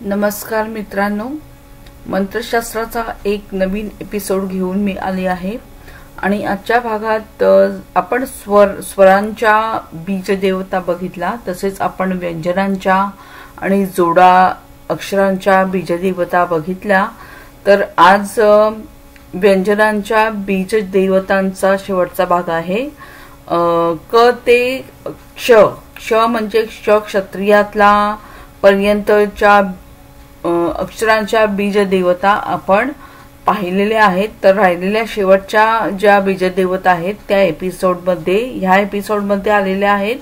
नमस्कार मित्रांनो, मंत्रशास्त्राचा एक नवीन एपिसोड घेऊन मी आले आहे आणि आजच्या भागात आपण स्वरांच्या बीज देवता बघितला, तसेच आपण व्यंजनांच्या आणि जोडा अक्षरांच्या बीज देवता बघितल्या। तर आज व्यंजनांच्या बीज देवतांचा शेवटचा भाग आहे। क ते क्ष, क्ष म्हणजे क्ष क्षत्रियातला पर्यंतच्या अक्षरांच्या बीज देवता आपण पाहिलेल्या आहेत। तर राहिलेल्या शेवटच्या ज्या बीज देवता आहेत त्या ह्या एपिसोडमध्ये आलेल्या आहेत।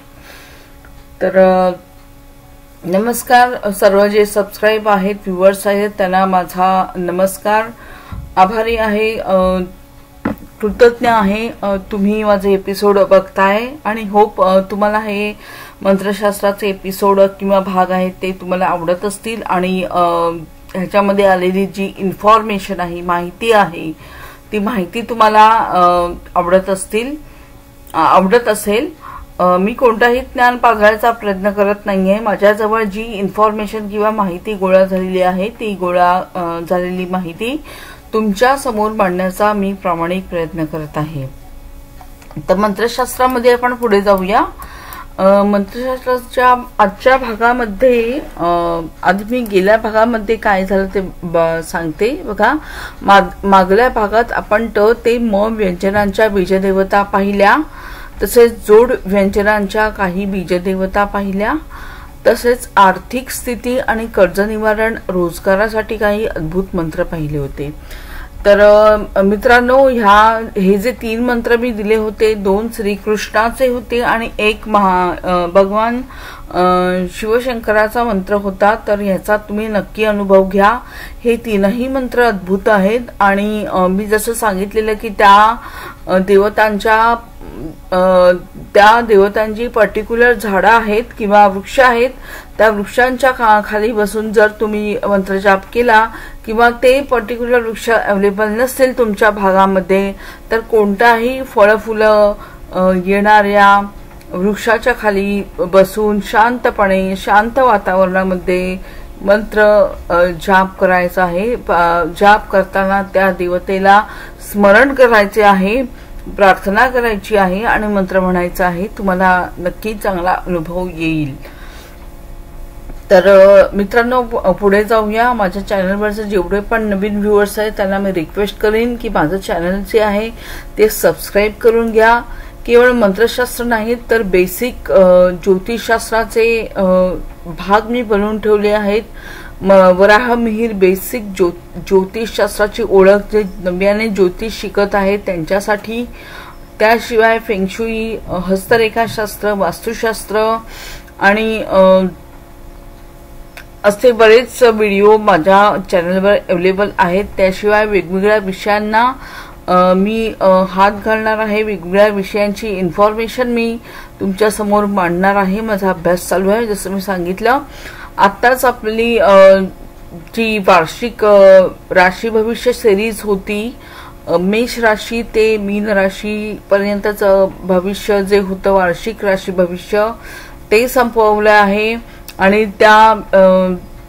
तर नमस्कार सर्व जे सबस्क्राइब आहेत, व्ह्यूअर्स आहेत, त्यांना माझा नमस्कार। आभारी आहे, कृतज्ञ आहे तुम्ही माझे एपिसोड बघताय आणि होप तुम्हाला हे मंत्रशास्त्राचे एपिसोड किंवा भाग आहेत ते तुम्हाला आवडत असतील आणि ह्याच्यामध्ये आलेली जी इन्फॉर्मेशन आहे, माहिती आहे, ती माहिती तुम्हाला आवडत असेल। मी कोणताही ज्ञान पाजळायचा प्रयत्न करत नाहीये। माझ्याजवळ जी इन्फॉर्मेशन किंवा माहिती गोळा झालेली आहे ती गोळा झालेली माहिती तुमच्या समोर मांडण्याचा मी प्रामाणिक प्रयत्न करत आहे। तर मंत्रशास्त्रामध्ये आपण पुढे जाऊया। मंत्रशास्त्राच्या आजच्या भागामध्ये आधी मी गेल्या भागामध्ये काय झालं ते सांगते बघा। मागल्या भागात आपण ट ते म व्यंजनांच्या बीजदेवता पाहिल्या, तसेच जोड व्यंजनांच्या काही बीजदेवता पाहिल्या, तसेच आर्थिक स्थिती आणि कर्ज निवारण रोजगारासाठी काही अद्भुत मंत्र पाहिले होते। तर मित्रांनो, हे जे 3 मंत्र मी दिले होते, 2 श्रीकृष्णाचे होते आणि एक भगवान शिवशंकराचा मंत्र होता। तर ह्याचा तुम्ही नक्की अनुभव घ्या। हे 3ही मंत्र अद्भुत आहेत आणि मी जसं सांगितलेलं की त्या देवतांची पर्टिक्युलर झाडं आहेत किंवा वृक्ष आहेत, त्या वृक्षांच्या खाली बसून जर तुम्ही मंत्रजाप केला किंवा ते पर्टिक्युलर वृक्ष अवेलेबल नसेल तुमच्या भागामध्ये, तर कोणताही फळ फुलं येणाऱ्या वृक्षाच्या खाली बसून शांतपणे शांत वातावरणामध्ये मंत्र जाप करायचा आहे। जाप करताना त्या देवतेला स्मरण करायचे आहे, प्रार्थना करायची आहे आणि मंत्र म्हणायचा आहे। तुम्हाला नक्की चांगला अनुभव येईल। तर मित्रांनो, पुढे जाऊया। माझ्या चॅनलवरचे जेवढे पण नवीन व्ह्यूअर्स आहेत त्यांना मी रिक्वेस्ट करेन की माझं चॅनल जे आहे ते सबस्क्राइब करून घ्या। केवळ मंत्रशास्त्र नाही तर बेसिक ज्योतिषशास्त्राचे भाग मी बनवून ठेवले आहेत। वराह मिहिर बेसिक ज्योतिषशास्त्राची ओळख, जे नव्याने ज्योतिष शिकत आहेत त्यांच्यासाठी, त्याशिवाय फेंगशुई, हस्तरेखाशास्त्र, वास्तुशास्त्र आणि असे बरेच व्हिडिओ माझ्या चॅनलवर अवेलेबल आहेत। त्याशिवाय वेगवेगळ्या विषयांना मी हात घालणार आहे, वेगवेगळ्या विषयांची इन्फॉर्मेशन मी तुमच्या समोर मांडणार आहे। माझा अभ्यास चालू आहे। जसं मी सांगितलं, आत्ताच आपली जी वार्षिक राशी भविष्य सिरीज होती, मेष राशी ते मीन राशी पर्यंतचं भविष्य जे होतं, वार्षिक राशी भविष्य, ते संपवलं आहे आणि त्या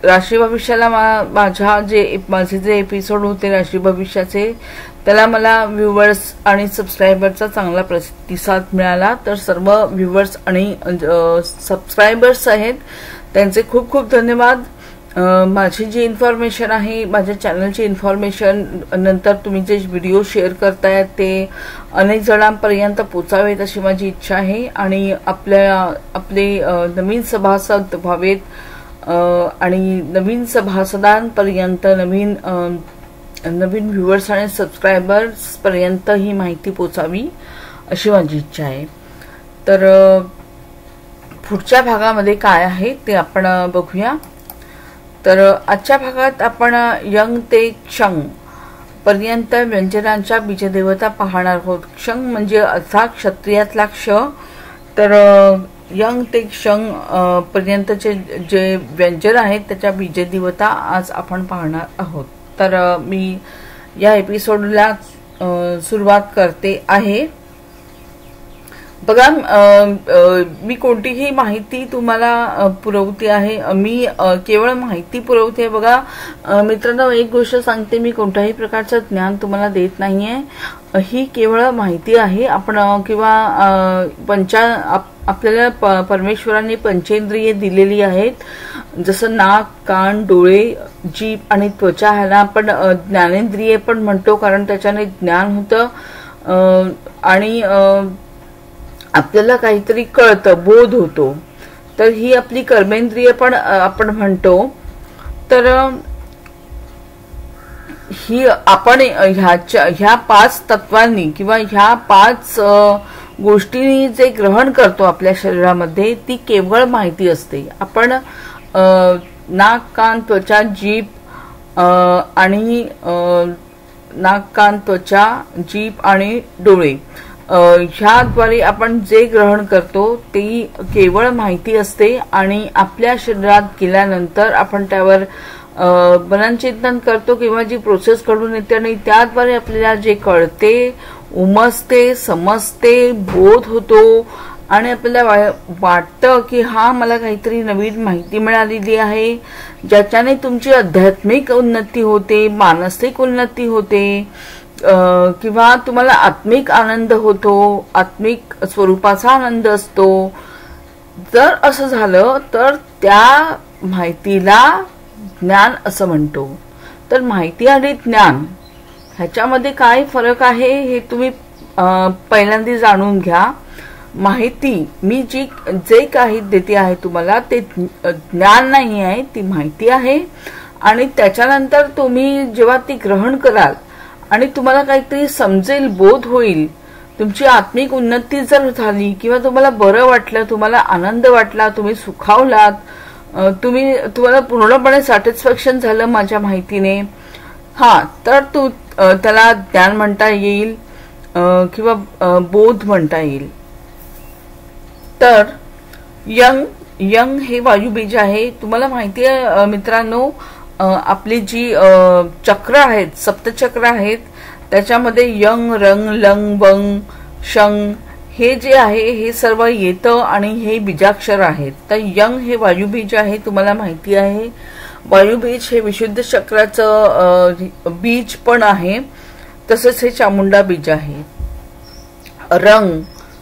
राशी भविष्याला माझे जे एपिसोड होते राशी भविष्याचे, त्याला मला व्ह्यूअर्स आणि सबस्क्रायबरचा चांगला प्रतिसाद मिळाला। तर सर्व व्ह्यूअर्स आणि सबस्क्रायबर्स आहेत त्यांचे खूप खूप धन्यवाद। माझी जी इन्फॉर्मेशन आहे, माझ्या चॅनलची इन्फॉर्मेशन नंतर तुम्ही जे व्हिडिओ शेअर करतायत ते अनेक जणांपर्यंत पोचावेत अशी माझी इच्छा आहे आणि आपले नवीन सभासद व्हावेत आणि नवीन सभासदांपर्यंत नवीन व्ह्यूअर्स आणि सबस्क्रायबर्स पर्यंत ही माहिती पोचावी अशी माझी इच्छा आहे। तर पुढच्या भागामध्ये काय आहे ते आपण बघूया। तर आजच्या भागात आपण यंग ते क्षंग पर्यंत व्यंजनांच्या बीजदेवता पाहणार आहोत। क्षंग म्हणजे अर्थात क्षत्रियातला क्ष। तर यंग ते क्षंग पर्यंतचे जे व्यंजन आहेत त्याच्या बीजदेवता आज आपण पाहणार आहोत। तर मी या एपिसोडला सुरुवात करते आहे। बघा, मी कोणतीही माहिती तुम्हाला पुरवते आहे, मी केवळ माहिती पुरवते. बघा मित्रांनो, एक गोष्ट सांगते, मी कोणत्याही प्रकारचं ज्ञान तुम्हाला देत नाहीये. ही केवळ माहिती आहे. आपण किंवा आपल्याला परमेश्वराने पंचेंद्रिये दिलेली आहेत, जसं नाक, कान, डोळे, जीभ आणि त्वचा. ह्याला आपण ज्ञानेंद्रिये पण म्हणतो, कारण त्याच्याने ज्ञान होतं आणि आपल्याला काहीतरी कळतं, बोध होतो. तर ही आपली कर्मेंद्रिय पण आपण म्हणतो. तर ही आपण ह्या 5 तत्वांनी किंवा ह्या 5 गोष्टींनी जे ग्रहण करतो आपल्या शरीरामध्ये, ती केवळ माहिती असते. आपण नाक, कान, त्वचा, जीभ आणि नाक, कान, त्वचा, जीभ आणि डोळे, ह्याद्वारे आपण जे ग्रहण करतो ती केवळ माहिती असते. आणि आपल्या शरीरात गेल्यानंतर आपण त्यावर मननचिंतन करतो किंवा जी प्रोसेस घडून येते आणि त्याद्वारे आपल्याला जे कळते, उमजते, समजते, बोध होतो आणि आपल्याला वाटतं की हा, मला काहीतरी नवीन माहिती मिळालेली आहे, ज्याच्याने तुमची आध्यात्मिक उन्नती होते, मानसिक उन्नती होते, किंवा तुम्हाला आत्मिक आनंद होतो, आत्मिक स्वरूपाचा आनंद असतो. जर असं झालं तर त्या माहितीला ज्ञान असं म्हणतो. तर माहिती आणि ज्ञान ह्याच्यामध्ये काय फरक आहे हे तुम्ही पहिल्यांदा जाणून घ्या. माहिती, मी जे काही देते आहे तुम्हाला, ते ज्ञान नाही आहे, ती माहिती आहे. आणि त्याच्यानंतर तुम्ही जेव्हा ती ग्रहण कराल आणि तुम्हाला काहीतरी समजेल, बोध होईल, तुमची आत्मिक उन्नती जर झाली किंवा तुम्हाला बरं वाटलं, तुम्हाला आनंद वाटला, तुम्ही सुखावलात, तुम्हाला पूर्णपणे सॅटिस्फॅक्शन झालं माझ्या माहितीने, तर त्याला ज्ञान म्हणता येईल किंवा बोध म्हणता येईल. तर यंग हे वायुबीज आहे. तुम्हाला माहिती आहे मित्रांनो, आपली जी चक्र आहेत, सप्तचक्र आहेत, त्याच्यामध्ये यंग, रंग, लंग, वंग, शंग हे जे आहे हे सर्व येतं आणि हे बीजाक्षर आहेत. तर यंग हे वायुबीज आहे, तुम्हाला माहिती आहे. वायुबीज हे विशुद्ध चक्राचं बीज पण आहे, तसंच हे चामुंडा बीज आहे. रंग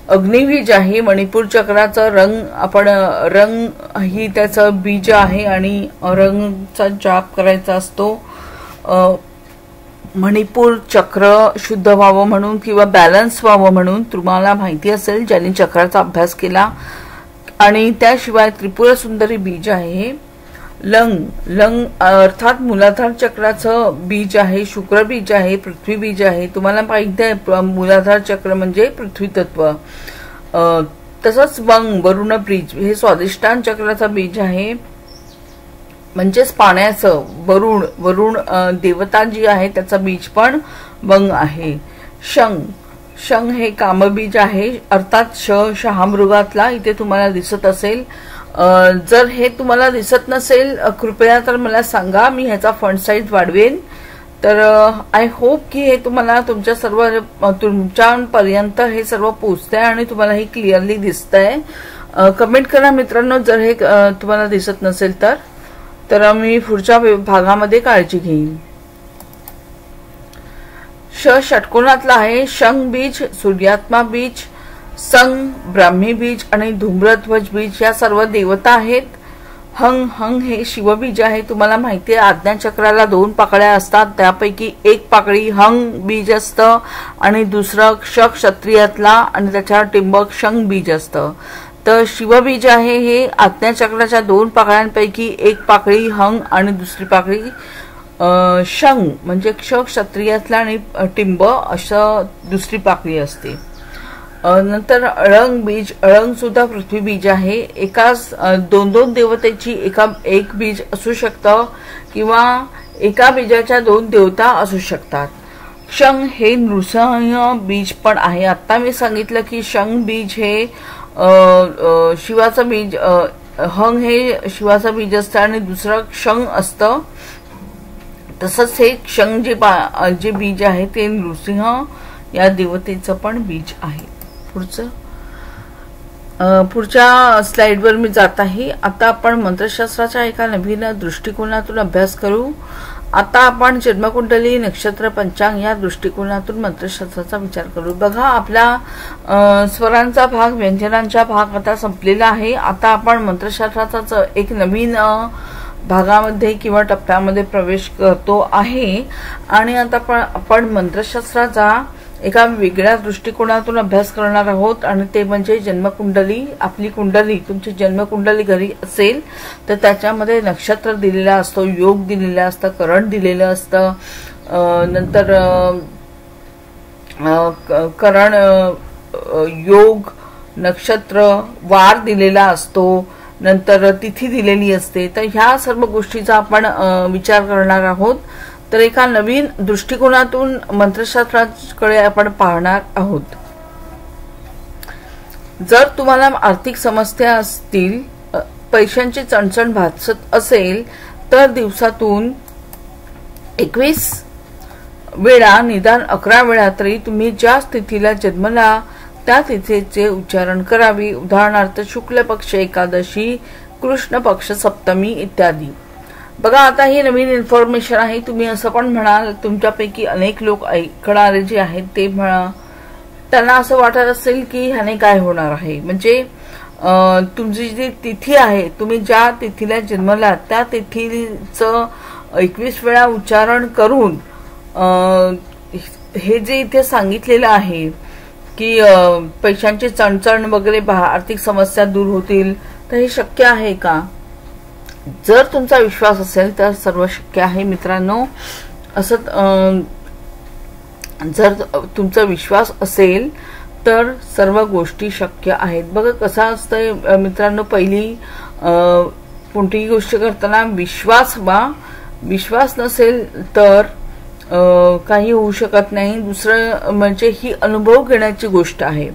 अग्निबीज आहे, मणिपूर चक्राचं रंग, आपण रंग ही त्याचं बीज आहे आणि रंगचा जाप करायचा असतो. मणिपूर चक्र शुद्ध व्हावं म्हणून किंवा बॅलन्स व्हावं म्हणून, तुम्हाला माहिती असेल ज्यांनी चक्राचा अभ्यास केला. आणि त्याशिवाय त्रिपुरा सुंदरी बीज आहे. लंग अर्थात मूलाधार चक्राचं बीज आहे, शुक्र बीज आहे, पृथ्वी बीज आहे. तुम्हाला माहिती आहे मूलाधार चक्र म्हणजे पृथ्वी तत्व. तसंच वंग, वरुण बीज हे स्वादिष्टान चक्राचं बीज आहे, म्हणजेच पाण्याचं. वरुण देवता जी आहे त्याचं बीज पण वंग आहे. शंग हे कामबीज आहे, अर्थात शहामृगातला इथे तुम्हाला दिसत असेल. जर हे तुम्हाला दिसत नसेल कृपया तर मला सांगा, मी ह्याचा फंड साईज वाढवेन. तर आय होप की हे तुम्हाला तुमच्यापर्यंत हे सर्व पोहोचतंय आणि तुम्हाला हे क्लिअरली दिसतंय. कमेंट करा मित्रांनो जर हे तुम्हाला दिसत नसेल तर मी पुढच्या भागामध्ये काळजी घेईन. षटकोनातला आहे. शंग बीज, सूर्यात्मा बीज, संग, ब्राह्मी बीज आणि धूम्रध्वज बीज या सर्व देवता आहेत. हंग हे शिवबीज आहे. तुम्हाला माहिती आहे आज्ञाचक्राला 2 पाकळ्या असतात, त्यापैकी एक पाकळी हंग बीज असतं आणि दुसरं क्षत्रियातला आणि त्याच्या टिंबक शंग बीज असतं. तर शिवबीज आहे हे आज्ञाचक्राच्या 2 पाकळ्यांपैकी एक पाकळी हंग आणि दुसरी पाकळी शंग म्हणजे क्षत्रियातला आणि टिंब असं दुसरी पाकळी असते. नंतर अळंग बीज, अळंग सुद्धा पृथ्वी बीज आहे. एकाच 2 देवतेची एक बीज असू शकतं किंवा एका बीजाच्या 2 देवता असू शकतात. शंग हे नृसिंह बीज पण आहे. आता मी सांगितलं की शंग बीज हे शिवाचं बीज, हंग हे शिवाचं बीज असतं आणि दुसरं क्षंग असतं. तसंच हे क्षंग जे बीज आहे ते नृसिंह या देवतेचं पण बीज आहे. पुढचं पुढच्या स्लाइडवर मी जात आहे। आता आपण मंत्रशास्त्राच्या एका नवीन दृष्टिकोनातून अभ्यास करू। आता आपण जन्मकुंडली, नक्षत्र, पंचांग या दृष्टिकोनातून मंत्रशास्त्राचा विचार करू। बघा, आपला स्वरांचा भाग, व्यंजनांचा भाग आता संपलेला आहे। आता आपण मंत्रशास्त्राचा एक नवीन भागामध्ये किंवा टप्प्यामध्ये प्रवेश करतो आहे आणि आता आपण मंत्रशास्त्राचा एका वेगळ्या दृष्टिकोनातून अभ्यास करणार आहोत आणि ते म्हणजे जन्मकुंडली। आपली कुंडली, तुमची जन्मकुंडली घरी असेल तर त्याच्यामध्ये नक्षत्र दिलेला असतो, योग दिलेला असतं, करण दिलेलं असतं, नंतर करण, योग, नक्षत्र, वार दिलेला असतो, नंतर तिथी दिलेली असते। तर ह्या सर्व गोष्टीचा आपण विचार करणार आहोत। तर एका नवीन दृष्टिकोनातून मंत्रशास्त्राकडे आपण पाहणार आहोत। जर तुम्हाला आर्थिक समस्या असतील, पैशांची चणचण भासत असेल तर दिवसातून 21 वेळा, निदान 11 वेळा तरी तुम्ही ज्या तिथीला जन्मला त्या तिथीचे उच्चारण करावे। उदाहरणार्थ शुक्ल पक्ष एकादशी, कृष्ण पक्ष सप्तमी इत्यादी। बघा, आता ही नवीन इन्फॉर्मेशन आहे। तुम्ही असं पण म्हणाल, तुमच्यापैकी अनेक लोक ऐकणारे जे आहेत ते त्यांना असं वाटत असेल की ह्याने काय होणार आहे। म्हणजे तुमची जी तिथी आहे, तुम्ही ज्या तिथीला जन्मला त्या तिथीचं 21 वेळा उच्चारण करून हे जे इथे सांगितलेलं आहे की पैशांची चणचण वगैरे, आर्थिक समस्या दूर होतील, तर हे शक्य आहे का? जर तुमचा विश्वास असेल तर सर्व शक्य आहे मित्रांनो। असं जर तुमचा विश्वास असेल तर सर्व गोष्टी शक्य आहेत। बघा कसं असतंय मित्रांनो, पहिली कोणतीही गोष्ट करताना विश्वास नसेल तर काही होऊ शकत नाही। दुसरं म्हणजे ही अनुभव घेण्याची गोष्ट आहे।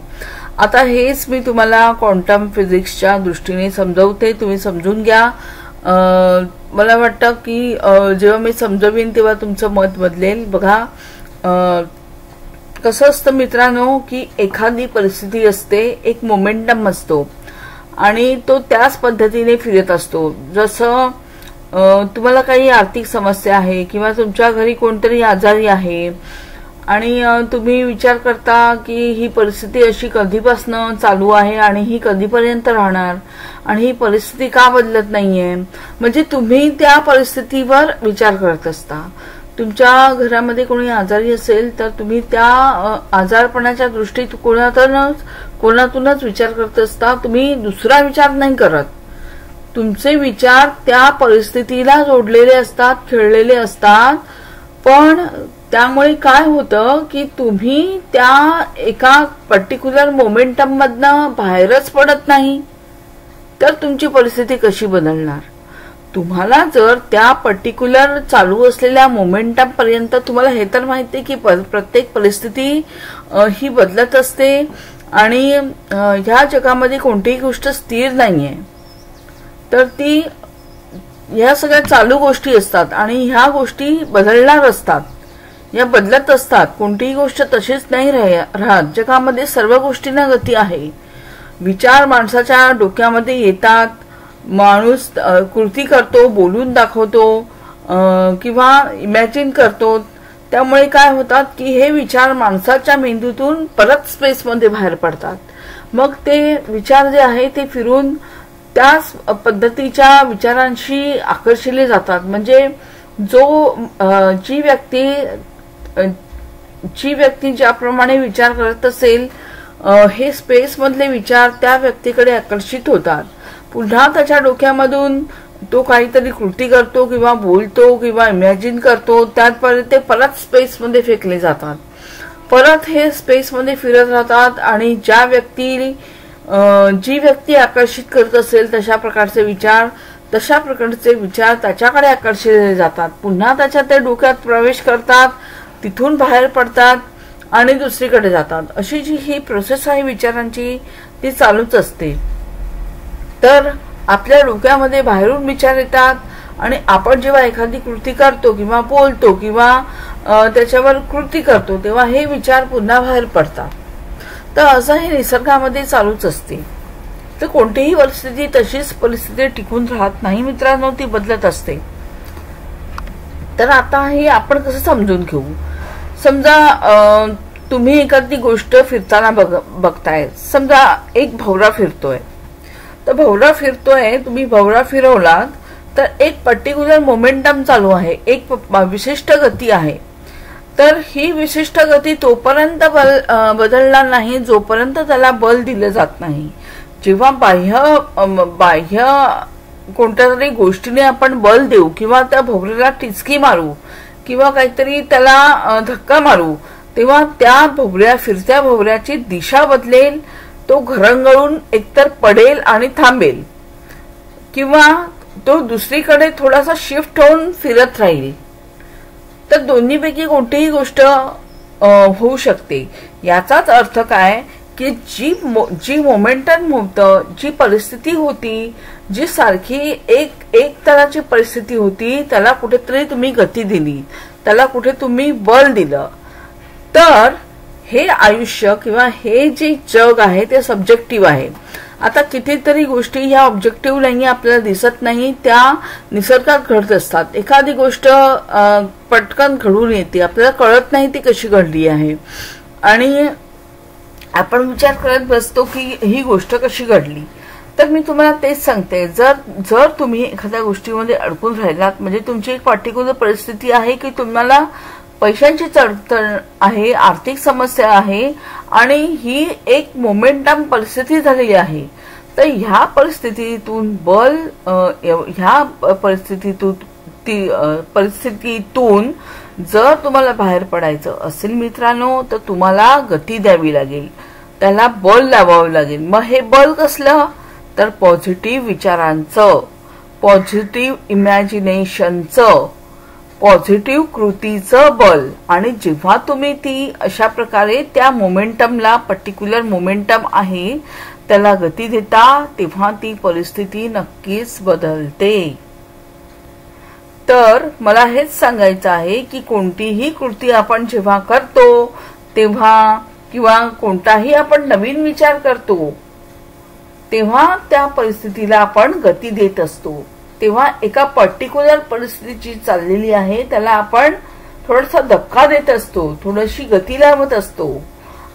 आता हेच मी तुम्हाला क्वांटम फिजिक्सच्या दृष्टीने समजवते, तुम्ही समजून घ्या। मला वाटतं की जेव्हा मी समजवीन तेव्हा तुमचं मत बदलेल। बघा, कसं असतं मित्रांनो की एखादी परिस्थिती असते, एक मोमेंटम असतो आणि तो त्याच पद्धतीने फिरत असतो। जसं तुम्हाला काही आर्थिक समस्या आहे किंवा तुमच्या घरी कोणतरी आजारी आहे आणि तुम्ही विचार करता की ही परिस्थिती अशी कधीपासून चालू आहे आणि ही कधीपर्यंत राहणार आणि ही परिस्थिती का बदलत नाहीये। म्हणजे तुम्ही त्या परिस्थितीवर विचार करत असता। तुमच्या घरामध्ये कोणी आजारी असेल तर तुम्ही त्या आजारपणाच्या दृष्टिकोनातूनच विचार करत असता। तुम्ही दुसरा विचार नाही करत। तुमचे विचार त्या परिस्थितीला जोडलेले असतात, खेळलेले असतात। पण त्यामुळे काय होतं की तुम्ही त्या एका पर्टिक्युलर मोमेंटम मधनं बाहेरच पडत नाही, तर तुमची परिस्थिती कशी बदलणार? तुम्हाला जर त्या पर्टिक्युलर चालू असलेल्या मोमेंटम पर्यंत, तुम्हाला हे तर माहिती की प्रत्येक परिस्थिती ही बदलत असते आणि ह्या जगामध्ये कोणतीही गोष्ट स्थिर नाहीये, तर ती ह्या सगळ्या चालू गोष्टी असतात आणि ह्या गोष्टी बदलणार असतात, या बदलत असतात। कोणतीही गोष्ट तशीच नाही राहत। जगामध्ये सर्व गोष्टींना गती आहे। विचार माणसाच्या डोक्यामध्ये येतात, माणूस कृती करतो, बोलून दाखवतो किंवा इमॅजिन करतो। त्यामुळे काय होतात की हे विचार माणसाच्या मेंदूतून परत स्पेसमध्ये बाहेर पडतात। मग ते विचार जे आहे ते फिरून त्याच पद्धतीच्या विचारांशी आकर्षिले जातात। म्हणजे जी व्यक्ती ज्याप्रमाणे विचार करत असेल, हे स्पेस मधले विचार त्या व्यक्तीकडे आकर्षित होतात। पुन्हा त्याच्या डोक्यामधून तो काहीतरी कृती करतो किंवा बोलतो किंवा इमॅजिन करतो, ते परत स्पेस मध्ये फेकले जातात। परत हे स्पेस मध्ये फिरत राहतात आणि जी व्यक्ती आकर्षित करत असेल तशा प्रकारचे विचार त्याच्याकडे आकर्षिले जातात। पुन्हा त्याच्या ते डोक्यात प्रवेश करतात, तिथून बाहेर पडतात आणि दुसरीकडे जातात। अशी जी ही प्रोसेस आहे विचारांची, ती चालूच असते। तर आपल्या डोक्यामध्ये बाहेरून विचार येतात आणि आपण जेव्हा एखादी कृती करतो किंवा बोलतो किंवा त्याच्यावर कृती करतो तेव्हा हे विचार पुन्हा बाहेर पडतात। तर असं हे निसर्गामध्ये चालूच असते। तर कोणतीही परिस्थिती तशीच परिस्थिती टिकून राहत नाही मित्रांनो, ती बदलत असते. तर आता हे आपण कसं समजून घेऊ. समजा तुम्ही एखादी गोष्ट फिरताना बघताय. समजा एक भवरा फिरतोय, तर भवरा फिरतोय, तुम्ही भवरा फिरवलात तर एक पर्टिक्युलर मोमेंटम चालू आहे, एक विशिष्ट गती आहे. तर ही विशिष्ट गती तोपर्यंत बदलणार नाही जोपर्यंत त्याला बल दिलं जात नाही. जेव्हा बाह्य कोणत्या तरी गोष्टीने आपण बल देऊ किंवा त्या भोवऱ्याला टिचकी मारू किंवा काहीतरी त्याला धक्का मारू, तेव्हा त्या फिरत्या भोवऱ्याची दिशा बदलेल. तो घरंगळून एकतर पडेल आणि थांबेल किंवा तो दुसरीकडे थोडासा शिफ्ट होऊन फिरत राहील. तर दोन्हीपैकी कोणतीही गोष्ट होऊ शकते. याचाच अर्थ काय की जी मोमेंटम होतं, जी परिस्थिती होती, जी सारखी एक तराची परिस्थिती होती, त्याला कुठेतरी तुम्ही गती दिली, त्याला कुठे तुम्ही बल दिलं. तर हे आयुष्य किंवा हे जे जग आहे ते सब्जेक्टिव्ह आहे. आता कितीतरी गोष्टी ह्या ऑब्जेक्टिव्ह नाही, आपल्याला दिसत नाही, त्या निसर्गात घडत असतात. एखादी गोष्ट पटकन घडून येते, आपल्याला कळत नाही ती कशी घडली आहे आणि आपण विचार करत बसतो की ही गोष्ट कशी घडली. तर मी तुम्हाला तेच सांगते, जर तुम्ही एखाद्या गोष्टीमध्ये अडकून राहिलात, म्हणजे तुमची एक पर्टिक्युलर परिस्थिती आहे की तुम्हाला पैशांची चढतळ आहे, आर्थिक समस्या आहे आणि ही एक मोमेंटम परिस्थिती झालेली आहे. तर ह्या परिस्थितीतून जर तुम्हाला बाहेर पडायचं असेल मित्रांनो, तर तुम्हाला गती द्यावी लागेल, त्याला बल लावावं लागेल. मग हे बल कसलं, तर पॉझिटिव्ह विचारांचं, पॉझिटिव्ह इमॅजिनेशनचं, पॉझिटिव्ह कृतीचं बल. आणि जेव्हा तुम्ही ती अशा प्रकारे त्या मोमेंटमला, पर्टिक्युलर मोमेंटम आहे त्याला गती देता, तेव्हा ती परिस्थिती नक्कीच बदलते. तर मला हेच सांगायचं आहे की कोणतीही कृती आपण जेव्हा करतो तेव्हा किंवा कोणताही आपण नवीन विचार करतो तेव्हा त्या परिस्थितीला आपण गती देत असतो. तेव्हा एका पर्टिक्युलर परिस्थिती चाललेली आहे त्याला आपण थोडासा धक्का देत असतो, थोडीशी गती लावत असतो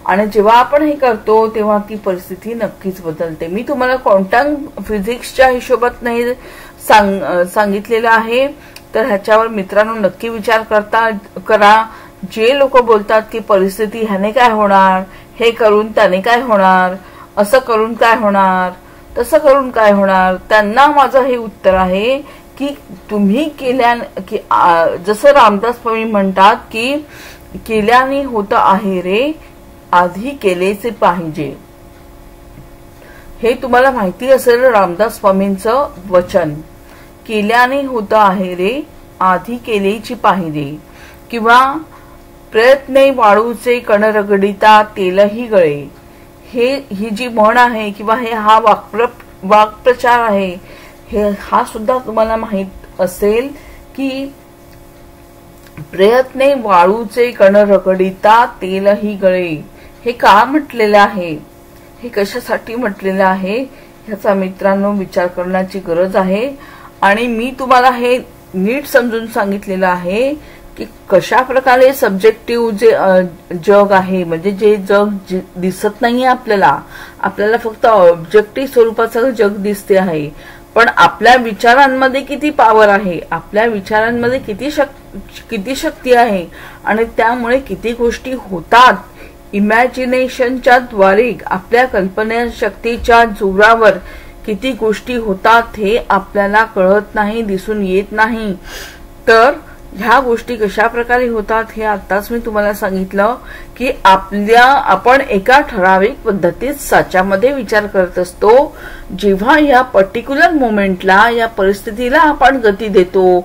आणि जेव्हा आपण हे करतो तेव्हा ती परिस्थिती नक्कीच बदलते. मी तुम्हाला क्वांटम फिजिक्सच्या हिशोबात नाही सांगितलेलं आहे, तर ह्याच्यावर मित्रांनो नक्की विचार करा. जे लोक बोलतात की परिस्थिती ह्याने काय होणार, हे करून त्याने काय होणार, असं करून काय होणार, तसं करून काय होणार, त्यांना माझं हे उत्तर आहे की तुम्ही जसं रामदास स्वामी म्हणतात की केल्याने होतं आहे रे, आधी केलेचे पाहिजे. हे तुम्हाला माहिती असेल रामदास स्वामींचं वचन, केल्याने होतं आहे रे, आधी केलेची पाहिजे. किंवा प्रयत्ने वाळूचे कण रगडिता तेलही गळे, ही जी म्हण आहे किंवा हा वाक्प्रचार आहे, हा सुद्धा तुम्हाला माहित असेल की प्रयत्ने वाळूचे कण रगडिता तेलही गळे. हे का म्हटलेलं आहे, हे कशासाठी म्हटलेलं आहे, ह्याचा मित्रांनो विचार करण्याची गरज आहे. आणि मी तुम्हाला हे नीट समजून सांगितलेलं आहे की कशा प्रकारे सब्जेक्टिव्ह जे जग आहे, म्हणजे जे जग दिसत नाहीये आपल्याला फक्त ऑब्जेक्टिव्ह स्वरूपाचं जग दिसते आहे, पण आपल्या विचारांमध्ये किती पॉवर आहे, आपल्या विचारांमध्ये किती शक्ती आहे आणि त्यामुळे किती गोष्टी होतात. इमॅजिनेशनच्या द्वारे आपल्या कल्पनाशक्तीच्या जोरावर किती गोष्टी होतात हे आपल्याला कळत नाही, दिसून येत नाही. तर ह्या गोष्टी कशा प्रकारे होतात हे आताच मी तुम्हाला सांगितलं की आपण एका ठराविक पद्धतीत साच्यामध्ये विचार करत असतो. जेव्हा या पर्टिक्युलर मोमेंटला, या परिस्थितीला आपण गती देतो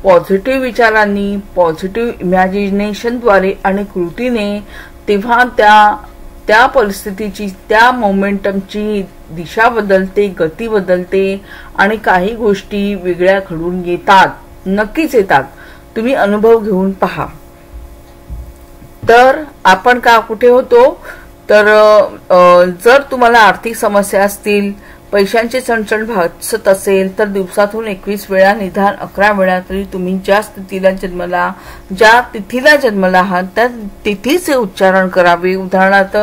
पॉझिटिव्ह विचारांनी, पॉझिटिव्ह इमॅजिनेशनद्वारे आणि कृतीने, तेव्हा त्या परिस्थितीची, त्या मोमेंटमची दिशा बदलते, गती बदलते आणि काही गोष्टी वेगळ्या घडून येतात, नक्कीच येतात. तुम्ही अनुभव घेऊन पहा. तर आपण कुठे होतो, तर जर तुम्हाला आर्थिक समस्या असतील, पैशांची चणचण भासत असेल तर दिवसातून 21 वेळा निदान 11 वेळा तरी तुम्ही ज्या तिथीला जन्मला आहात त्या तिथीचे उच्चारण करावे। उदाहरणार्थ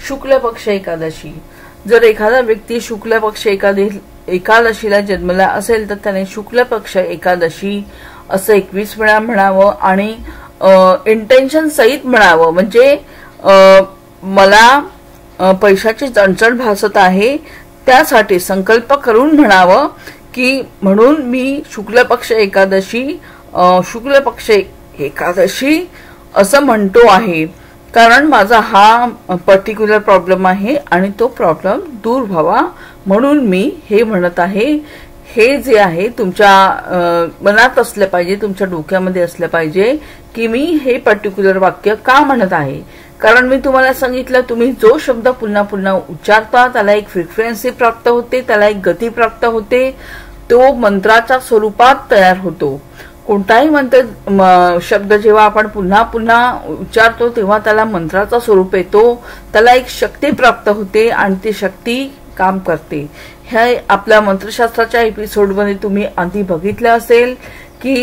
शुक्ल पक्ष एकादशी, जर एखादा व्यक्ती शुक्ल पक्ष एकादशीला जन्मला असेल तर त्याने शुक्ल पक्ष एकादशी असं 21 वेळा म्हणावं आणि इंटेन्शन सहित म्हणावं। म्हणजे मला पैशाची चणचण भासत आहे त्यासाठी संकल्प करून म्हणावं की म्हणून मी शुक्ल पक्ष एकादशी असं म्हणतो आहे, कारण माझा हा पर्टिक्युलर प्रॉब्लेम आहे आणि तो प्रॉब्लेम दूर व्हावा म्हणून मी हे म्हणत आहे। हे जे आहे तुमच्या मनात असलं पाहिजे, तुमच्या डोक्यामध्ये असलं पाहिजे की मी हे पर्टिक्युलर वाक्य का म्हणत आहे, कारण मी तुम्हाला सांगितलं तुम्ही जो शब्द पुन्हा पुन्हा उच्चारता त्याला एक फ्रिक्वेन्सी प्राप्त होते, त्याला एक गती प्राप्त होते, तो मंत्राच्या स्वरूपात तयार होतो। कोणताही शब्द जेव्हा आपण पुन्हा पुन्हा उच्चारतो तेव्हा त्याला मंत्राचा स्वरूप येतो, त्याला एक शक्ती प्राप्त होते आणि ती शक्ती काम करते। हे आपल्या मंत्रशास्त्राच्या एपिसोडमध्ये तुम्ही आधी बघितलं असेल की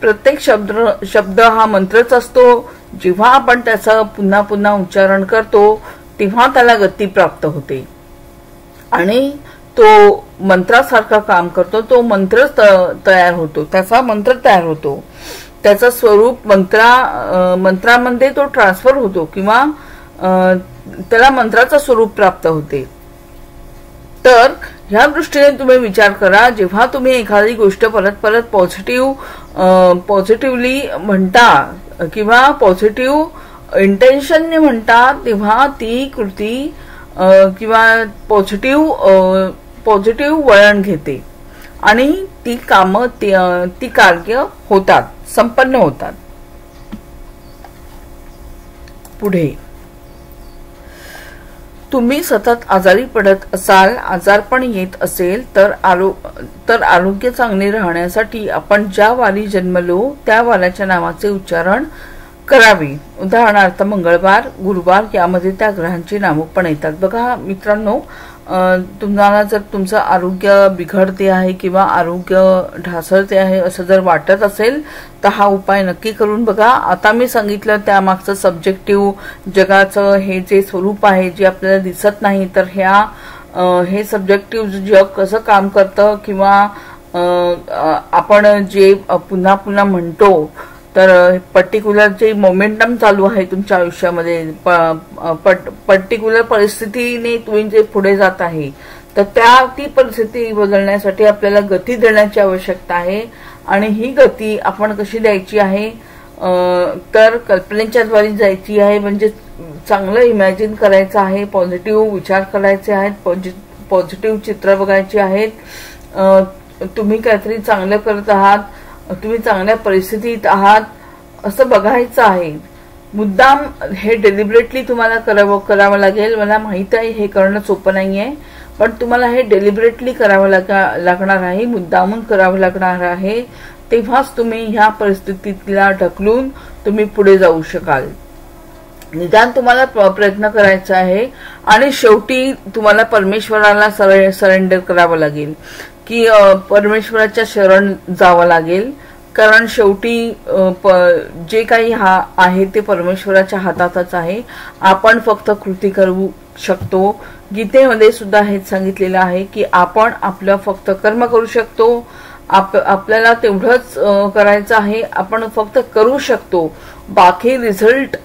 प्रत्येक शब्द हा मंत्रच असतो। जेव्हा आपण त्याचं पुन्हा पुन्हा उच्चारण करतो तेव्हा त्याला गती प्राप्त होते आणि तो मंत्रासारखा काम करतो, तो मंत्र तयार होतो, त्याचा मंत्र तयार होतो, त्याचं स्वरूप मंत्रामध्ये तो ट्रान्सफर होतो किंवा त्याला मंत्राचं स्वरूप प्राप्त होते। तर ह्या दृष्टीने तुम्ही विचार करा, जेव्हा तुम्ही एखादी गोष्ट परत परत पॉझिटिव्हली म्हणता किंवा पॉझिटिव्ह इंटेन्शनने म्हणता तेव्हा ती कृती किंवा पॉझिटिव्ह वळण घेते आणि ती कामं ती कार्य होतात, संपन्न होतात। पुढे तुम्ही सतत आजारी पडत असाल, आजारपण येत असेल तर आरोग्य चांगले राहण्यासाठी आपण ज्या वारी जन्मलो त्या वाराच्या नावाचे उच्चारण करावे। उदाहरणार्थ मंगळवार, गुरुवार यामध्ये त्या ग्रहांची नावं पण येतात। बघा मित्रांनो, तुम्हाला जर तुमचं आरोग्य बिघडते आहे किंवा आरोग्य ढासळते आहे असं जर वाटत असेल तर हा उपाय नक्की करून बघा। आता मी सांगितलं त्यामागचं सब्जेक्टिव्ह जगाचं हे जे स्वरूप आहे जे आपल्याला दिसत नाही, तर हे सब्जेक्टिव्ह जग कसं काम करतं किंवा आपण जे पुन्हा पुन्हा म्हणतो तर पर्टिक्युलर जे मोमेंटम चालू आहे तुमच्या आयुष्यामध्ये, पर्टिक्युलर परिस्थितीने तुम्ही जे पुढे जात आहे तर ती परिस्थिती बदलण्यासाठी आपल्याला गती देण्याची आवश्यकता आहे। आणि ही गती आपण कशी द्यायची आहे तर कल्पनेच्या द्वारे जायची आहे, म्हणजे चांगलं इमॅजिन करायचं आहे, पॉझिटिव्ह विचार करायचे आहेत, पॉझिटिव्ह चित्र बघायची आहेत, तुम्ही काहीतरी चांगलं करत आहात, तुम्ही चांगल्या परिस्थितीत आहात असं बघायचं आहे। मुद्दाम हे डेलिबरेटली तुम्हाला करावं लागेल। मला माहित आहे हे करणं सोपं नाहीये, पण तुम्हाला हे डेलिबरेटली करावं लागणार आहे, मुद्दामून करावं लागणार आहे, तेव्हाच तुम्ही ह्या परिस्थितीला ढकलून तुम्ही पुढे जाऊ शकाल। निदान तुम्हाला प्रयत्न करायचा आहे आणि शेवटी तुम्हाला परमेश्वराला सरेंडर करावं लागेल की परमेश्वराच्या शरण जावं लागेल, कारण शेवटी जे काही आहे ते परमेश्वराच्या हातातच आहे। आपण फक्त कृती करू शकतो। गीतेमध्ये सुद्धा हेच सांगितलेलं आहे की आपण आपलं फक्त कर्म करू शकतो, आपल्याला तेवढंच करायचं आहे, आपण फक्त करू शकतो, बाकी रिझल्ट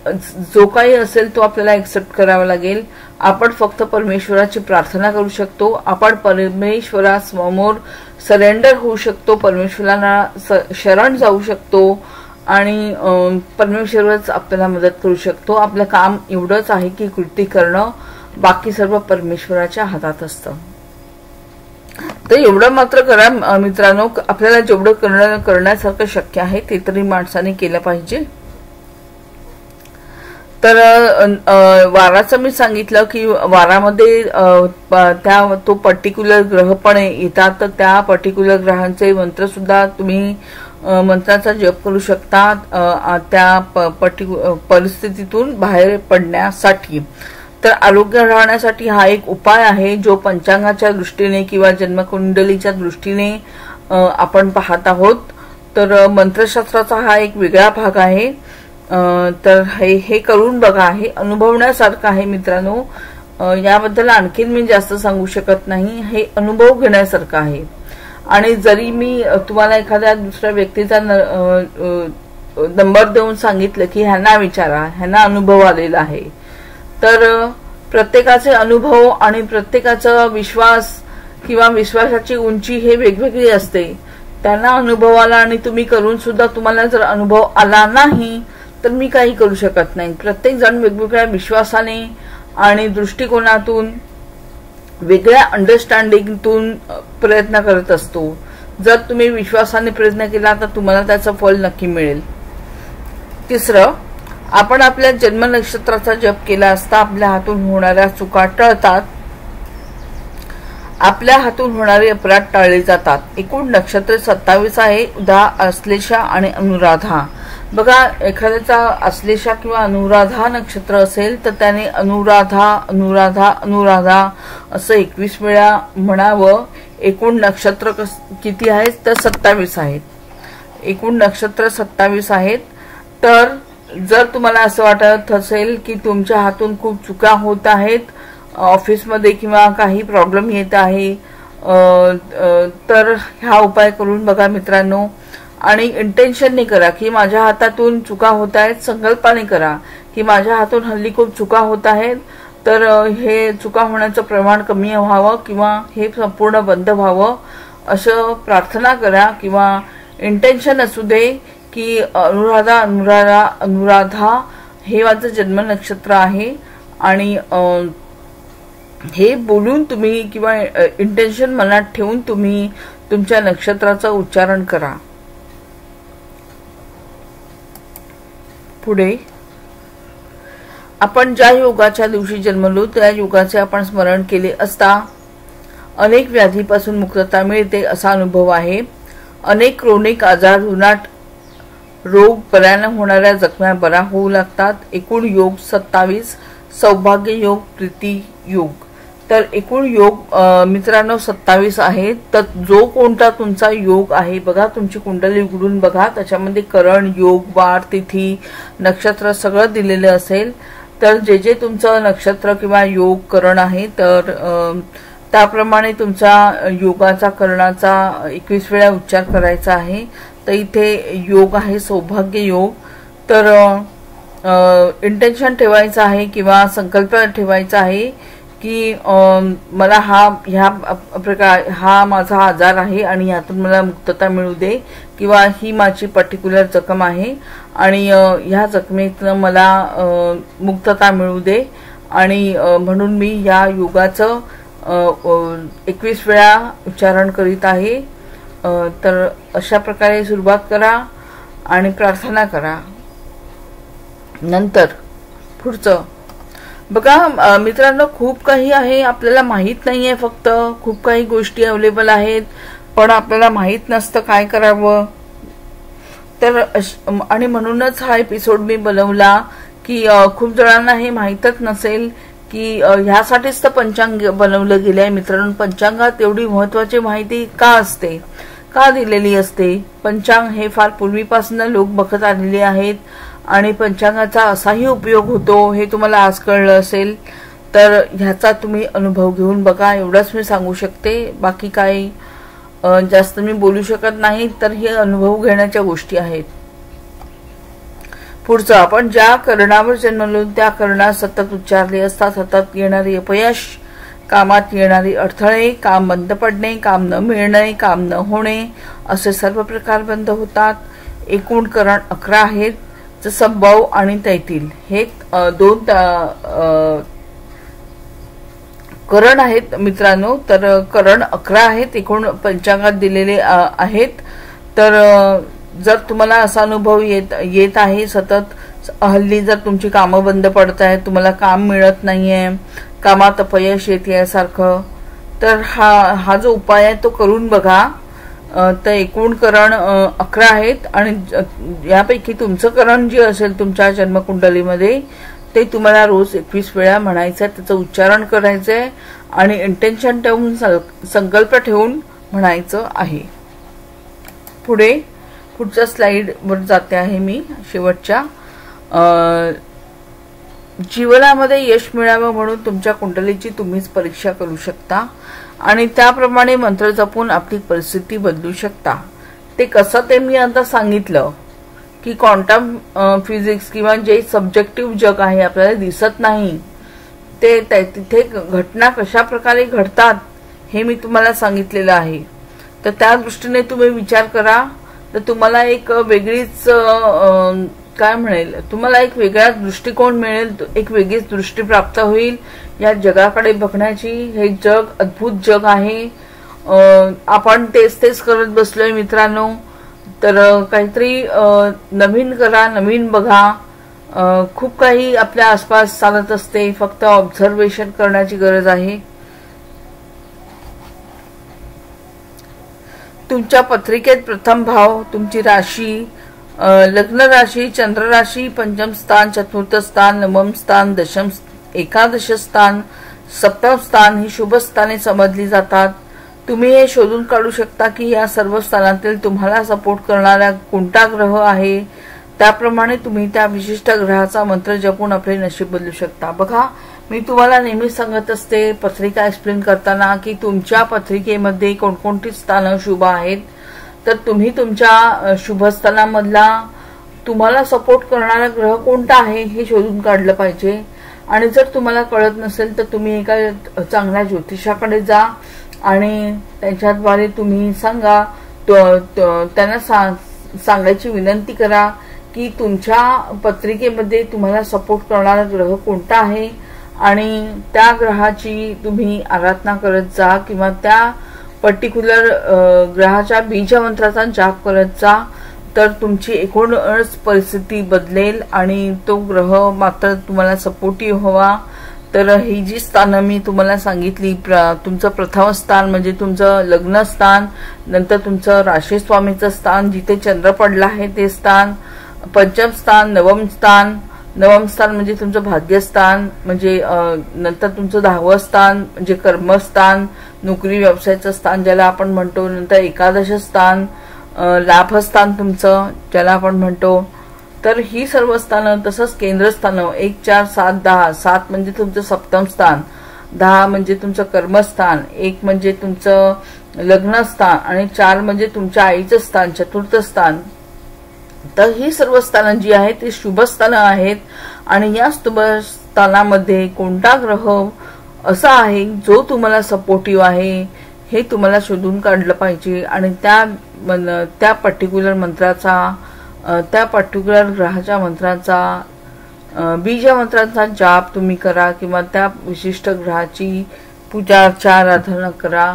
जो काही असेल तो आपल्याला एक्सेप्ट करावा लागेल। आपण फक्त परमेश्वराची प्रार्थना करू शकतो, आपण परमेश्वरासमोर सरेंडर होऊ शकतो, परमेश्वराला शरण जाऊ शकतो आणि परमेश्वरच आपल्याला मदत करू शकतो। आपलं काम एवढंच आहे की कृती करणं, बाकी सर्व परमेश्वराच्या हातात असतं। तर एवढं मात्र करा मित्रांनो, आपल्याला जेवढं करण्यासारखं शक्य आहे ते तरी माणसाने केलं पाहिजे। तर वाराचं मी सांगितलं की वारामध्ये तो पर्टिक्युलर ग्रह पण येतात, तर त्या पर्टिक्युलर ग्रहांचे मंत्र सुद्धा तुम्ही मंत्राचा जप करू शकता त्या परिस्थितीतून बाहेर पडण्यासाठी। तर आरोग्य राहण्यासाठी हा एक उपाय आहे जो पंचांगाच्या दृष्टीने किंवा जन्मकुंडलीच्या दृष्टीने आपण पाहत आहोत। तर मंत्रशास्त्राचा हा एक वेगळा भाग आहे। तर हे करून बघा, हे अनुभवण्यासारखं आहे मित्रांनो। याबद्दल आणखीन मी जास्त सांगू शकत नाही, हे अनुभव घेण्यासारखं आहे। आणि जरी मी तुम्हाला एखाद्या दुसऱ्या व्यक्तीचा नंबर देऊन सांगितलं की ह्यांना विचारा, ह्यांना अनुभव आलेला आहे, तर प्रत्येकाचे अनुभव आणि प्रत्येकाचा विश्वास किंवा विश्वासाची उंची हे वेगवेगळी असते। त्यांना अनुभव आला आणि तुम्ही करून सुद्धा तुम्हाला जर अनुभव आला नाही तर मी काही करू शकत नाही। प्रत्येक जण वेगवेगळ्या विश्वासाने आणि दृष्टिकोनातून वेगळ्या अंडरस्टँडिंगतून प्रयत्न करत असतो। जर तुम्ही विश्वासाने प्रयत्न केला तर तुम्हाला त्याचं फळ नक्की मिळेल। तिसरं, आपण आपल्या जन्म नक्षत्राचा जप केला असता आपल्या हातून होणाऱ्या चुका टळतात, आपल्या हातून होणारे अपराध टाळले जातात। एकूण नक्षत्र 27 आहे, उदा आश्लेषा आणि अनुराधा। बघा, एखाद्याचा आश्लेषा किंवा अनुराधा नक्षत्र असेल तर त्याने अनुराधा अनुराधा अनुराधा असं 21 वेळा म्हणावं। एकूण नक्षत्र किती आहेत तर 27 आहेत। एकूण नक्षत्र 27 आहेत। तर जर तुम्हाला असं वाटत असेल की तुमच्या हातून खूप चुका होत आहेत, ऑफिसमध्ये किंवा काही प्रॉब्लेम येत आहे, तर हा उपाय करून बघा मित्रांनो। आणि इंटेन्शनने करा की माझ्या हातातून चुका होत आहेत, संकल्पाने करा की माझ्या हातून हल्ली खूप चुका होत आहेत, तर हे चुका होण्याचं प्रमाण कमी व्हावं किंवा हे संपूर्ण बंद व्हावं असं प्रार्थना करा। किंवा इंटेन्शन असू दे की अनुराधा अनुराधा अनुराधा हे माझं जन्म नक्षत्र आहे, आणि हे बोलून तुम्ही किंवा इंटेन्शन मनात ठेवून तुम्ही तुमच्या नक्षत्राचं उच्चारण करा। पुढे, आपण ज्या योगाच्या दिवशी जन्मलो त्या योगाचे आपण स्मरण केले असता अनेक व्याधीपासून मुक्तता मिळते असा अनुभव आहे। अनेक क्रोनिक आजार, जुनाट रोग, बऱ्यानं होणाऱ्या जखम्या बरा होऊ लागतात। एकूण योग 27, सौभाग्य योग, प्रीती योग। तर एकूण योग मित्रांनो 27 आहेत। तर जो कोणता तुमचा योग आहे बघा, तुमची कुंडली उघडून बघा, त्याच्यामध्ये करण, योग, वार, तिथी, नक्षत्र सगळं दिलेलं असेल। तर जे जे तुमचं नक्षत्र किंवा योग करण आहे तर त्याप्रमाणे तुमचा योगाचा करणाचा 21 वेळा उच्चार करायचा आहे। तर इथे योग आहे सौभाग्य योग। तर इंटेन्शन ठेवायचं आहे किंवा संकल्प ठेवायचा आहे की मला हा माझा आजार आहे आणि यातून मला मुक्तता मिळू दे, किंवा ही माझी पर्टिक्युलर जखम आहे आणि ह्या जखमेतनं मला मुक्तता मिळू दे, आणि म्हणून मी या योगाचं 21 वेळा उच्चारण करीत आहे। तर अशा प्रकारे सुरुवात करा आणि प्रार्थना करा। नंतर पुढचं बघा मित्रांनो, खूप काही आहे, आपल्याला माहित नाहीये, फक्त खूप काही गोष्टी अवेलेबल आहेत पण आपल्याला माहित नसतं काय करावं। तर आणि म्हणूनच हा एपिसोड मी बनवला की खूप जणांना हे माहीतच नसेल की ह्यासाठीच तर पंचांग बनवलं गेलंय मित्रांनो। पंचांगात एवढी महत्त्वाची माहिती का असते, का दिलेली असते? पंचांग हे फार पूर्वीपासून लोक बघत आलेले आहेत आणि पंचांगाचा असाही उपयोग होतो हे तुम्हाला आज कळलं असेल। तर ह्याचा तुम्ही अनुभव घेऊन बघा, एवढंच मी सांगू शकते, बाकी काही जास्त मी बोलू शकत नाही। तर हे अनुभव घेण्याच्या गोष्टी आहेत। पुढचं, आपण ज्या करणावर जन्मलो त्या करणात सतत उच्चारले असता सतत येणारे अपयश, कामात येणारे अडथळे, काम बंद पडणे, काम न मिळणे, काम न होणे असे सर्व प्रकार बंद होतात। एकूण करण 11 आहेत, संभव आणि तैतील हे 2 करण आहेत मित्रांनो। तर करण 11 आहेत, एकूण पंचांगात दिलेले आहेत। तर जर तुम्हाला असा अनुभव येत आहे सतत, हल्ली जर तुमची कामं बंद पडत आहेत, तुम्हाला काम मिळत नाहीये, कामात अपयश येते सारखं, तर हा जो उपाय आहे तो करून बघा। तर एकूण करण 11 आहेत आणि यापैकी तुमचं करण जे असेल तुमच्या जन्मकुंडलीमध्ये ते तुम्हाला रोज 21 वेळा म्हणायचं आहे, त्याचं उच्चारण करायचं आहे आणि इंटेन्शन ठेवून संकल्प ठेवून म्हणायचं आहे. पुढच्या स्लाइड वर जाते आहे मी शेवटच्या. जीवनामध्ये यश मिळावं म्हणून तुमच्या कुंडलीची तुम्हीच परीक्षा करू शकता आणि त्याप्रमाणे मंत्र जपून आपली परिस्थिती बदलू शकता. ते कसं ते मी आता सांगितलं की क्वांटम फिजिक्स किंवा जे सब्जेक्टिव्ह जग आहे आपल्याला दिसत नाही ते तिथे घटना कशा प्रकारे घडतात हे मी तुम्हाला सांगितलेलं आहे. तर त्या दृष्टीने तुम्ही विचार करा तर तुम्हाला एक वेगळीच काय म्हणेल, तुम्हाला एक वेगळा दृष्टिकोन मिळेल, एक वेगळीच दृष्टी प्राप्त होईल या जगाकडे बघण्याची. हे जग अद्भुत जग आहे. आपण तेच करत बसलोय मित्रांनो. तर काहीतरी नवीन करा, नवीन बघा. खूप काही आपल्या आसपास चालत असते, फक्त ऑब्झर्वेशन करण्याची गरज आहे. तुमच्या पत्रिकेत प्रथम भाव, तुमची राशी, लग्न राशी, चंद्र राशी, पंचम स्थान, चतुर्थ स्थान, नवम स्थान, दशम, एकादश स्थान, सप्तम स्थान ही शुभ स्थाने समजली जातात. तुम्ही हे शोधून काढू शकता की या सर्व स्थानातील तुम्हाला सपोर्ट करणारा कोणता ग्रह आहे. त्याप्रमाणे तुम्ही त्या विशिष्ट ग्रहाचा मंत्र जपून आपले नशीब बदलू शकता. बघा, मी तुम्हाला नेहमी सांगत असते पत्रिका एक्सप्लेन करताना की तुमच्या पत्रिकेमध्ये कोणकोणती स्थानं शुभ आहेत. तर तुम्ही तुमच्या शुभस्थानामधला तुम्हाला सपोर्ट करणारा ग्रह कोणता आहे हे शोधून काढलं पाहिजे. आणि जर तुम्हाला कळत नसेल तर तुम्ही एका चांगल्या ज्योतिषाकडे जा आणि त्यांच्याद्वारे तुम्ही सांगा, त्यांना सांगायची विनंती करा की तुमच्या पत्रिकेमध्ये तुम्हाला सपोर्ट करणारा ग्रह कोणता आहे आणि त्या ग्रहाची तुम्ही आराधना करत जा किंवा त्या पर्टिक्युलर ग्रहाच्या बीजमंत्राचा जाप करत जा. तर तुमची एकूणच परिस्थिती बदलेल आणि तो ग्रह मात्र तुम्हाला सपोर्टिव्ह हवा. तर ही जी स्थानं मी तुम्हाला सांगितली, तुमचं प्रथम स्थान म्हणजे तुमचं लग्न स्थान, नंतर तुमचं राशीस्वामीचं स्थान जिथे चंद्र पडला आहे ते स्थान, पंचम स्थान, नवम स्थान म्हणजे तुमचं भाग्यस्थान, म्हणजे नंतर तुमचं 10वं स्थान म्हणजे कर्मस्थान, नोकरी व्यवसायाचं स्थान ज्याला आपण म्हणतो, नंतर एकादश स्थान लाभस्थान तुमचं ज्याला आपण म्हणतो. तर ही सर्व स्थानं, तसंच केंद्रस्थानं 1, 4, 7, 10. 7 म्हणजे तुमचं सप्तम स्थान, 10 म्हणजे तुमचं कर्मस्थान, 1 म्हणजे तुमचं लग्नस्थान आणि 4 म्हणजे तुमच्या आईचं स्थान, चतुर्थ स्थान. तर ही सर्व स्थानं जी आहेत ती शुभ स्थानं आहेत आणि या शुभ स्थानामध्ये कोणता ग्रह असा आहे जो तुम्हाला सपोर्टिव्ह आहे हे तुम्हाला शोधून काढलं पाहिजे आणि त्या पर्टिक्युलर मंत्राचा, त्या पर्टिक्युलर ग्रहाच्या मंत्राचा, बीज मंत्राचा जाप तुम्ही करा किंवा त्या विशिष्ट ग्रहाची पूजा अर्चा आराधना करा.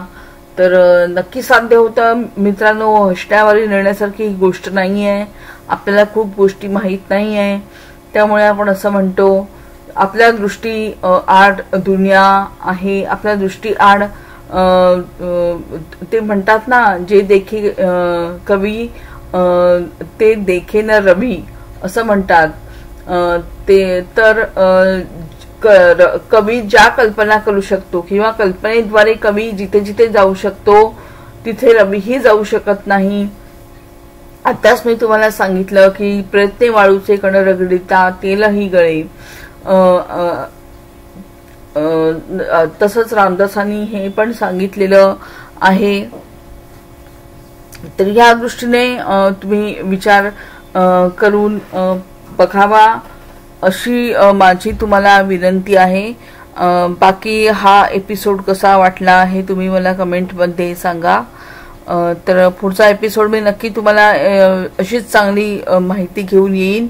तर नक्की साध्य होतं मित्रांनो. हसण्यावारी नेण्यासारखी ही गोष्ट नाही आहे. आपल्याला खूप गोष्टी माहीत नाही आहे, त्यामुळे आपण असं म्हणतो आपल्या दृष्टी आड दुनिया आहे, आपल्या दृष्टी आड ते म्हणतात ना, जे देखे कवी ते देखे न रवी असं म्हणतात. ते तर कवी ज्या कल्पना करू शकतो किंवा कल्पनेद्वारे कवी जिथे जिथे जाऊ शकतो तिथे रवीही जाऊ शकत नाही. आताच मी तुम्हाला सांगितलं की प्रयत्ने वाळूचे कण रगडिता तेलही गळे. तसंच रामदासांनी हे पण सांगितलेलं आहे. तर या दृष्टीने तुम्ही विचार करून बघावा अशी माझी तुम्हाला विनंती आहे. बाकी हा एपिसोड कसा वाटला हे तुम्ही मला कमेंटमध्ये सांगा. तर पुढचा एपिसोड मी नक्की तुम्हाला अशीच चांगली माहिती घेऊन येईन.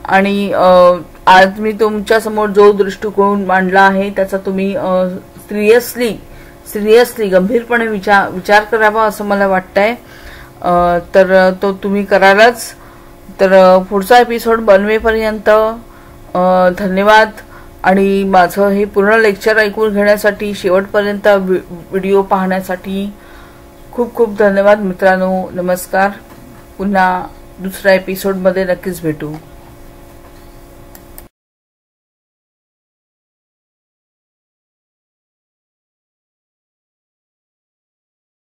आणि आज मी तुमच्या समोर जो दृष्टिकोन मांडला आहे त्याचा तुम्ही सिरियसली गंभीरपणे विचार करावा असं मला वाटतंय. तर तो तुम्ही करालच. तर पुढचा एपिसोड बनवेपर्यंत धन्यवाद. आणि माझं हे पूर्ण लेक्चर ऐकून घेण्यासाठी, शेवटपर्यंत व्हिडिओ पाहण्यासाठी खूप खूप धन्यवाद मित्रांनो. नमस्कार. पुन्हा दुसऱ्या एपिसोडमध्ये नक्कीच भेटू.